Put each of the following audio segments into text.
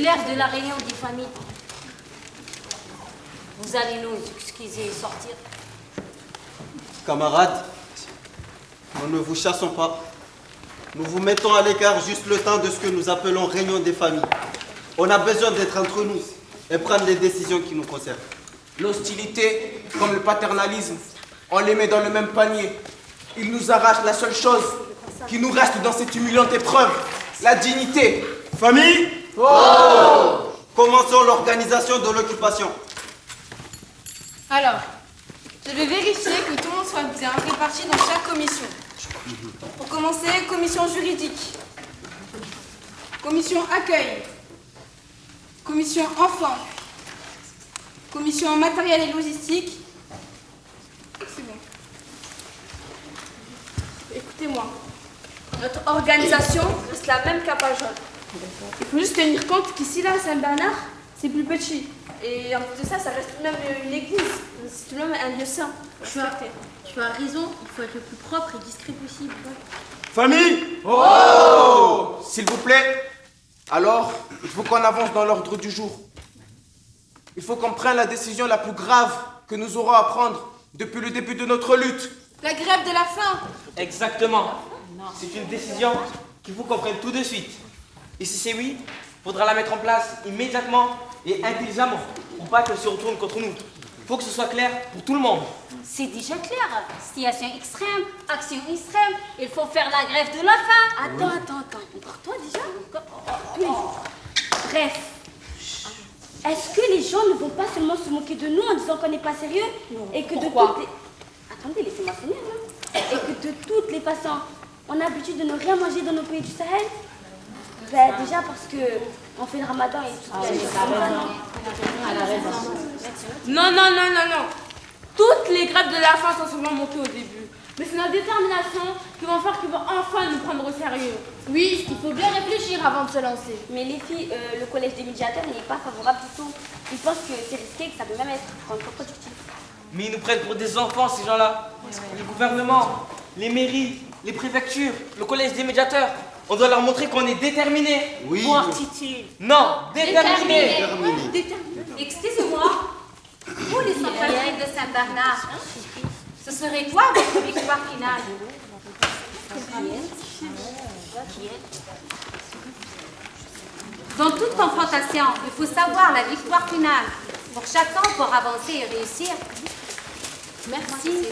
l'heure de la réunion des familles. Vous allez nous excuser et sortir. Camarades, nous ne vous chassons pas. Nous vous mettons à l'écart juste le temps de ce que nous appelons réunion des familles. On a besoin d'être entre nous et prendre les décisions qui nous concernent. L'hostilité, comme le paternalisme, on les met dans le même panier. Ils nous arrachent la seule chose qui nous reste dans cette humiliante épreuve, la dignité. Famille, oh! Commençons l'organisation de l'occupation. Alors, je vais vérifier que tout le monde soit bien réparti dans chaque commission. Pour commencer, commission juridique, commission accueil, commission enfants, commission matériel et logistique. C'est bon. Écoutez-moi, notre organisation reste la même qu'à Pajol. Il faut juste tenir compte qu'ici, là, à Saint-Bernard, c'est plus petit. Et en plus de ça, ça reste tout de même une église. C'est tout de même un lieu saint. Tu as raison, il faut être le plus propre et discret possible. Famille, Oh! S'il vous plaît, alors, il faut qu'on avance dans l'ordre du jour. Il faut qu'on prenne la décision la plus grave que nous aurons à prendre depuis le début de notre lutte. La grève de la faim. Exactement. C'est une décision qu'il faut qu'on prenne tout de suite. Et si c'est oui, il faudra la mettre en place immédiatement et intelligemment pour pas qu'elle se retourne contre nous. Il faut que ce soit clair pour tout le monde. C'est déjà clair. Situation extrême, action extrême. Il faut faire la grève de la faim. Attends. Encore toi déjà? Oui. Bref. Est-ce que les gens ne vont pas seulement se moquer de nous en disant qu'on n'est pas sérieux et que Pourquoi? de toutes les... Attendez, laissez-moi finir, là. Et que de toutes les façons, on a l'habitude de ne rien manger dans nos pays du Sahel. Ben, déjà parce que on fait le ramadan et tout. Non. Toutes les grèves de la faim sont souvent montées au début. Mais c'est notre détermination qui va faire qu'ils vont enfin nous prendre au sérieux. Oui, il faut bien réfléchir avant de se lancer. Mais les filles, le collège des médiateurs n'est pas favorable du tout. Ils pensent que c'est risqué, que ça peut même être contre-productif. Mais ils nous prennent pour des enfants, ces gens-là. Le gouvernement, les mairies, les préfectures, le collège des médiateurs. On doit leur montrer qu'on est déterminés. Oui. Voir Titi. Non, déterminés. Excusez-moi, vous les centraliers de Saint-Bernard, ce serait quoi votre victoire finale? Dans toute confrontation, il faut savoir la victoire finale pour chacun pour avancer et réussir. Merci.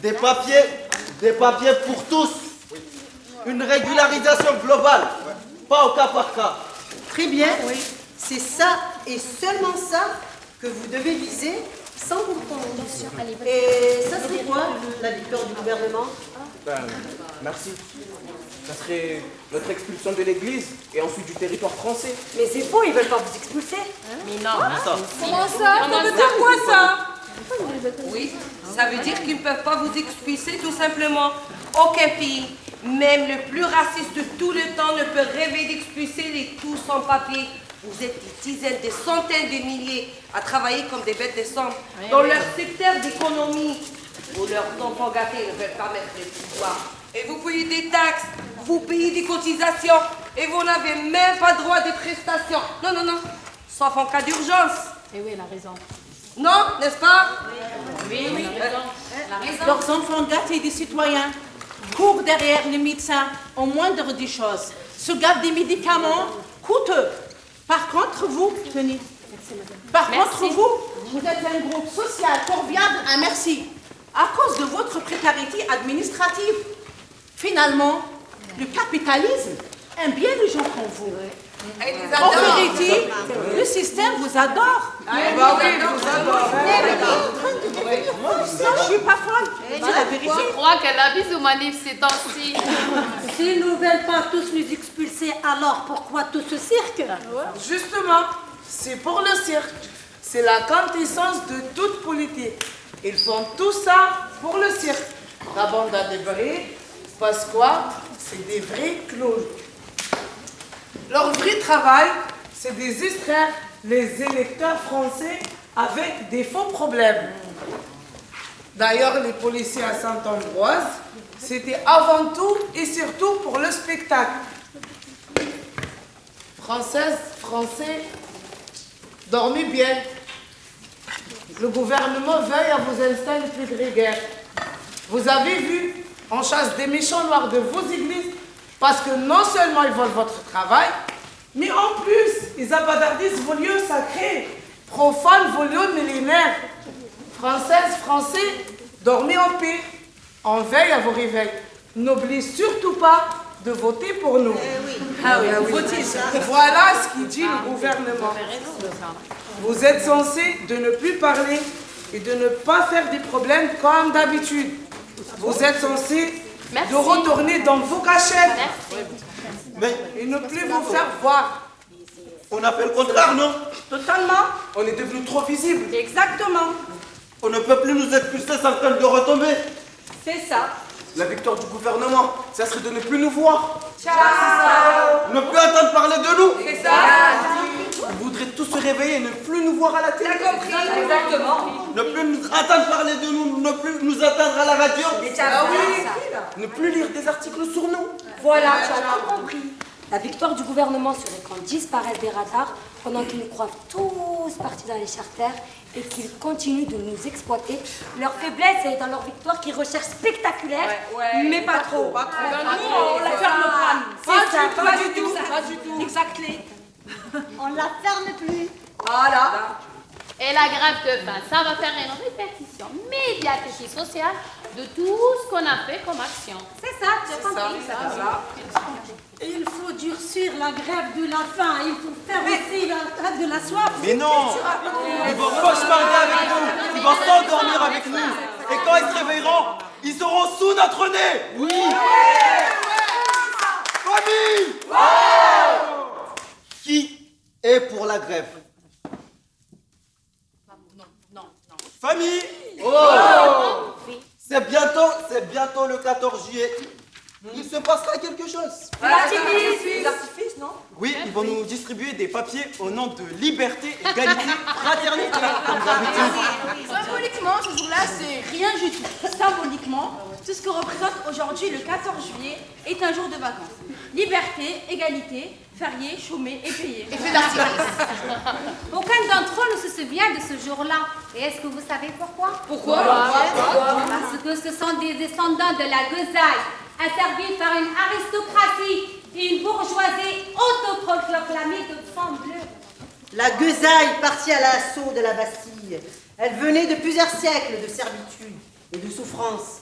Des papiers pour tous. Une régularisation globale, pas au cas par cas. Très bien, oui. C'est ça et seulement ça que vous devez viser sans comprendre. Et ça serait quoi, la victoire du gouvernement? Merci. Ça serait notre expulsion de l'église et ensuite du territoire français. Mais c'est faux, ils veulent pas vous expulser. Mais non. Comment ça? Ça veut dire quoi ça? Oui, ça veut dire qu'ils ne peuvent pas vous expulser tout simplement. Aucun pays, même le plus raciste de tout le temps, ne peut rêver d'expulser les tous sans papier. Vous êtes des dizaines, des centaines de milliers à travailler comme des bêtes de somme dans leur secteur d'économie. Où leurs enfants gâtés ne veulent pas mettre les pouvoirs. Et vous payez des taxes, vous payez des cotisations et vous n'avez même pas droit de prestations. Non. Sauf en cas d'urgence. Eh oui, elle a raison. Non, n'est-ce pas? Oui, Leurs enfants gâtés des citoyens courent derrière les médecins au moindre des choses, se gavent des médicaments coûteux. Par contre, vous, tenez. Par contre, vous êtes un groupe social corviable à merci, à cause de votre précarité administrative. Finalement, le capitalisme aime bien les gens comme vous. En vérité, le système vous adore. Non, je suis pas folle. C'est la vérité. Je crois qu'elle abuse au manif ces temps-ci. S'ils ne veulent pas tous nous expulser, alors pourquoi tout ce cirque? Justement, c'est pour le cirque. C'est la quintessence de toute politique. Ils font tout ça pour le cirque. La bande à des vrais, parce quoi? C'est des vrais clowns. Leur vrai travail, c'est de distraire les électeurs français avec des faux problèmes. D'ailleurs, les policiers à Saint-Ambroise, c'était avant tout et surtout pour le spectacle. Française Français, dormez bien. Le gouvernement veille à vos instincts les plus grégaires. Vous avez vu, on chasse des méchants noirs de vos églises parce que non seulement ils volent votre travail, mais en plus, ils abadardissent vos lieux sacrés, profanent vos lieux millénaires. Françaises, Français, dormez en paix. On veille à vos réveils. N'oubliez surtout pas de voter pour nous. Voilà ce qu'il dit le gouvernement. Vous êtes censés de ne plus parler et de ne pas faire des problèmes comme d'habitude. Vous êtes censés de retourner dans vos cachettes et ne plus vous faire voir. On a fait le contraire, non? Totalement. On est devenu trop visible. Exactement. On ne peut plus nous expulser sans crainte de retomber. C'est ça. La victoire du gouvernement, ça serait de ne plus nous voir. Ne plus entendre parler de nous. C'est ça. Vous voudrez tous se réveiller et ne plus nous voir à la télé. T'as compris? Exactement. Ne plus nous entendre parler de nous, ne plus nous entendre à la radio. Ne plus lire des articles sur nous. Voilà, tu as tout compris. La victoire du gouvernement serait quand disparaissent des radars pendant qu'ils nous croient tous partis dans les charters et qu'ils continuent de nous exploiter. Leur faiblesse est dans leur victoire qu'ils recherchent spectaculaire, mais pas trop. Nous, on la ferme le crâne. Pas du tout. Pas du tout. Exactly. On la ferme plus. Voilà. Et la grève de faim, ça va faire une répétition médiatique et sociale de tout ce qu'on a fait comme action. C'est ça, tu as compris. Il faut durcir la grève de la faim. Il faut faire aussi la grève de la soif. Mais non, ils vont cauchemarder avec nous, ils vont s'endormir avec nous. Et quand ils se réveilleront, ils seront sous notre nez. Oui. Famille. Qui est pour la grève? Famille. C'est bientôt le 14 juillet. Il se passera quelque chose. Les artifices, non? Oui, ils vont nous distribuer des papiers au nom de liberté, égalité, fraternité. Symboliquement, ce jour-là, c'est rien du tout. Symboliquement, tout ce que représente aujourd'hui le 14 juillet est un jour de vacances. Liberté, égalité, férié, chômé et payé. Et fait d'artifice. Aucun d'entre eux ne se souvient de ce jour-là. Et est-ce que vous savez pourquoi? Pourquoi? Parce que ce sont des descendants de la Guesaille, asservis par une aristocratie et une bourgeoisie autoproclamée de sang bleu. La Guesaille partit à l'assaut de la Bastille. Elle venait de plusieurs siècles de servitude et de souffrance.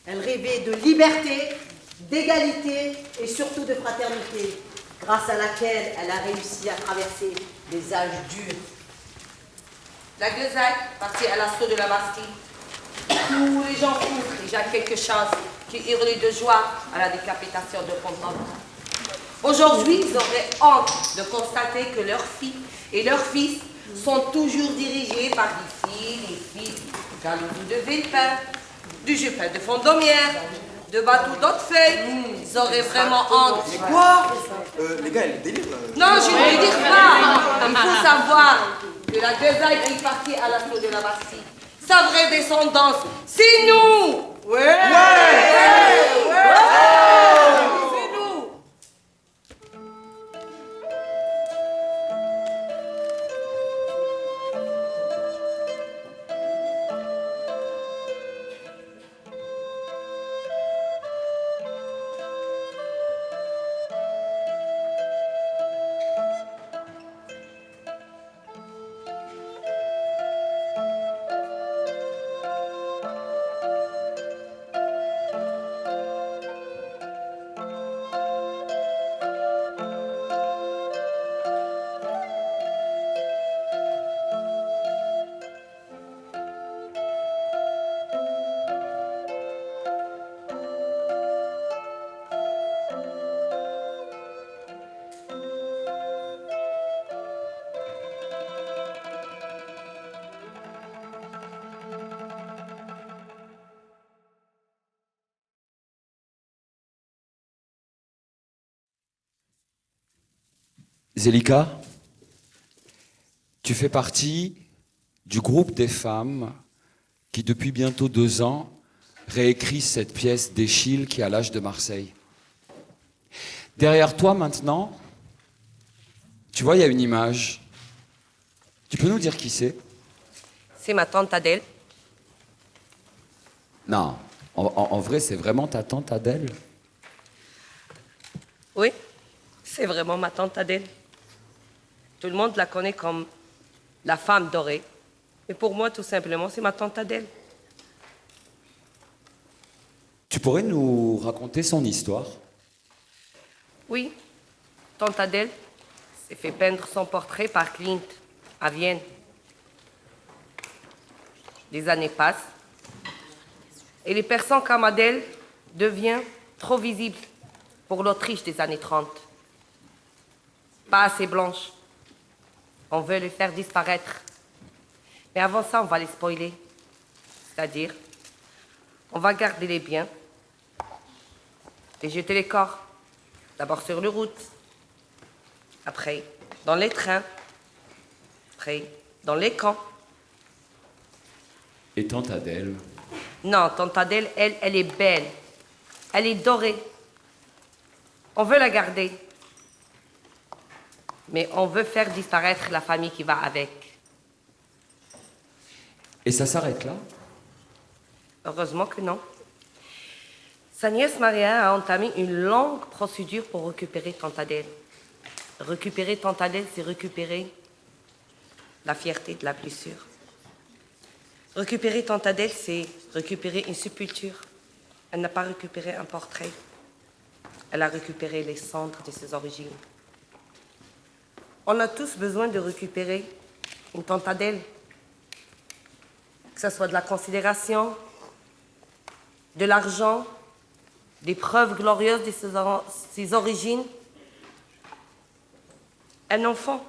Elle rêvait de liberté, d'égalité et surtout de fraternité, grâce à laquelle elle a réussi à traverser des âges durs. La Guesaille partit à l'assaut de la Bastille. Tous les gens fous, déjà quelques chances, qui hurlaient de joie à la décapitation de Fontaine. Aujourd'hui, ils auraient honte de constater que leurs filles et leurs fils sont toujours dirigés par des filles, des fils Galou de Villepin, du Jupin de Fondomière, de Batou d'Hautefeuille. Ils auraient vraiment honte. Mais quoi? Les gars, elle délire. Non, je ne le dis pas. Il faut savoir que la Guesaille qui est partie à l'assaut de la Bastille, sa vraie descendance, c'est nous. Zélika, tu fais partie du groupe des femmes qui, depuis bientôt 2 ans, réécrit cette pièce d'Eschyle qui a l'âge de Marseille. Derrière toi, maintenant, Tu vois, il y a une image. Tu peux nous dire qui c'est? C'est ma tante Adèle. Non, en vrai, c'est vraiment ta tante Adèle? Oui, c'est vraiment ma tante Adèle. Tout le monde la connaît comme la femme dorée. Mais pour moi, tout simplement, c'est ma tante Adèle. Tu pourrais nous raconter son histoire? Oui, tante Adèle s'est fait peindre son portrait par Klimt à Vienne. Les années passent et les personnes comme Adèle deviennent trop visibles pour l'Autriche des années 30. Pas assez blanches. On veut les faire disparaître. Mais avant ça, on va les spoiler. C'est-à-dire, on va garder les biens et jeter les corps. D'abord sur les routes, après dans les trains, après dans les camps. Et tante Adèle? Non, tante Adèle, elle est belle. Elle est dorée. On veut la garder. Mais on veut faire disparaître la famille qui va avec. Et ça s'arrête là? Heureusement que non. Sa nièce Maria a entamé une longue procédure pour récupérer tante Adèle. Récupérer tante Adèle, c'est récupérer la fierté de la blessure. Récupérer tante Adèle, c'est récupérer une sépulture. Elle n'a pas récupéré un portrait. Elle a récupéré les cendres de ses origines. On a tous besoin de récupérer une tante Adèle. Que ce soit de la considération, de l'argent, des preuves glorieuses de ses origines. Un enfant,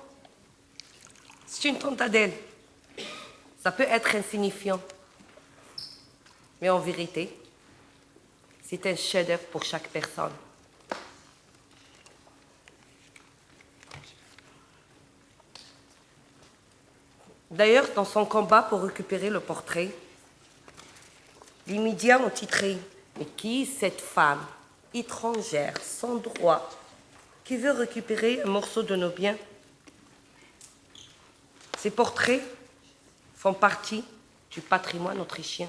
c'est une tante Adèle. Ça peut être insignifiant. Mais en vérité, c'est un chef-d'œuvre pour chaque personne. D'ailleurs, dans son combat pour récupérer le portrait, les médias ont titré « Mais qui est cette femme étrangère, sans droit, qui veut récupérer un morceau de nos biens ?» Ces portraits font partie du patrimoine autrichien.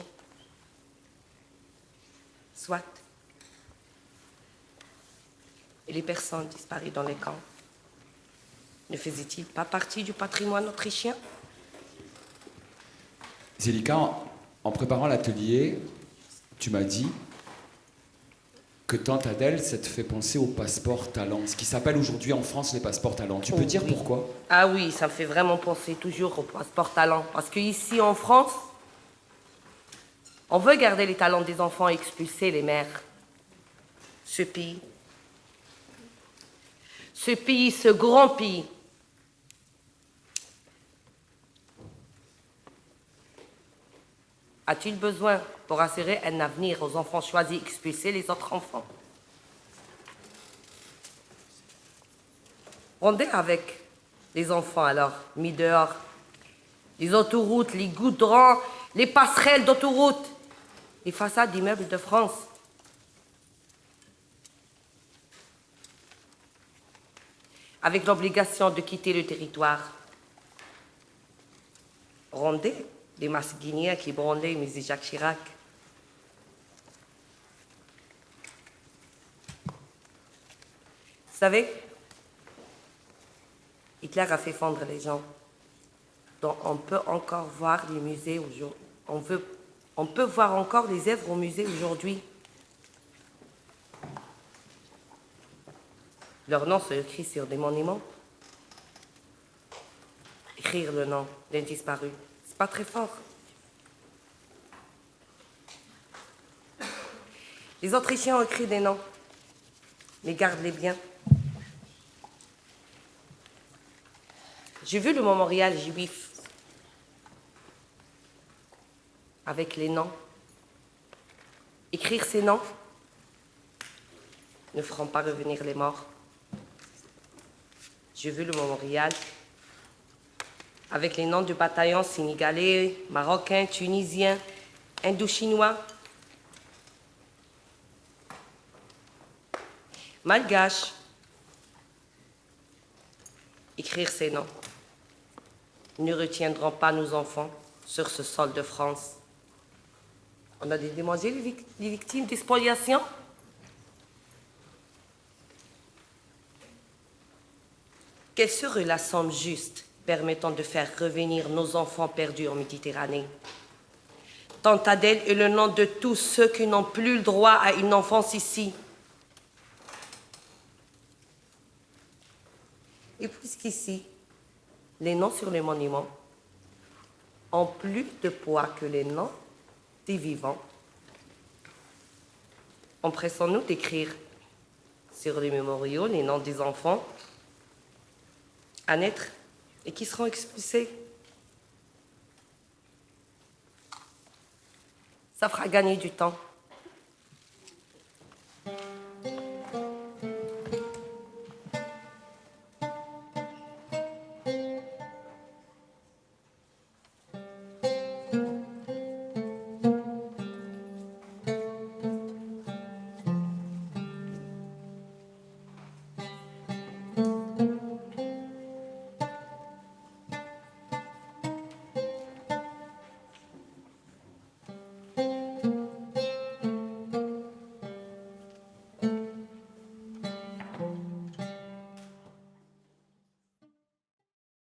Soit. Et les personnes disparues dans les camps, ne faisaient-ils pas partie du patrimoine autrichien? Zelika, en préparant l'atelier, tu m'as dit que tante Adèle, ça te fait penser au passeport talent, ce qui s'appelle aujourd'hui en France les passeports talent. Tu peux dire pourquoi? Ah oui, ça me fait vraiment penser toujours au passeport talent. Parce qu'ici en France, on veut garder les talents des enfants et expulser les mères. Ce pays, ce grand pays, a-t-il besoin pour assurer un avenir aux enfants choisis expulser les autres enfants? Rendez avec les enfants alors, mis dehors. Les autoroutes, les goudrons, les passerelles d'autoroutes, les façades d'immeubles de France. Avec l'obligation de quitter le territoire. Rendez les masses guinéens qui brandaient M. Jacques Chirac. Vous savez, Hitler a fait fondre les gens. Donc on peut encore voir les musées aujourd'hui. On peut voir encore les œuvres au musée aujourd'hui. Leur nom se écrit sur des monuments. Écrire le nom d'un disparu, c'est pas très fort. Les Autrichiens ont écrit des noms, mais gardent-les bien. J'ai vu le mémorial juif avec les noms. Écrire ces noms ne feront pas revenir les morts. J'ai vu le mémorial avec les noms du bataillon sénégalais, marocains, tunisiens, indo-chinois, malgaches. écrire ces noms. Nous ne retiendrons pas nos enfants sur ce sol de France. On a des demoiselles, les victimes des spoliations. Quelle serait la somme juste permettant de faire revenir nos enfants perdus en Méditerranée? Tante Adèle est le nom de tous ceux qui n'ont plus le droit à une enfance ici. Et puisqu'ici, les noms sur les monuments ont plus de poids que les noms des vivants, empressons-nous d'écrire sur les mémoriaux les noms des enfants à naître et qui seront expulsés. Ça fera gagner du temps.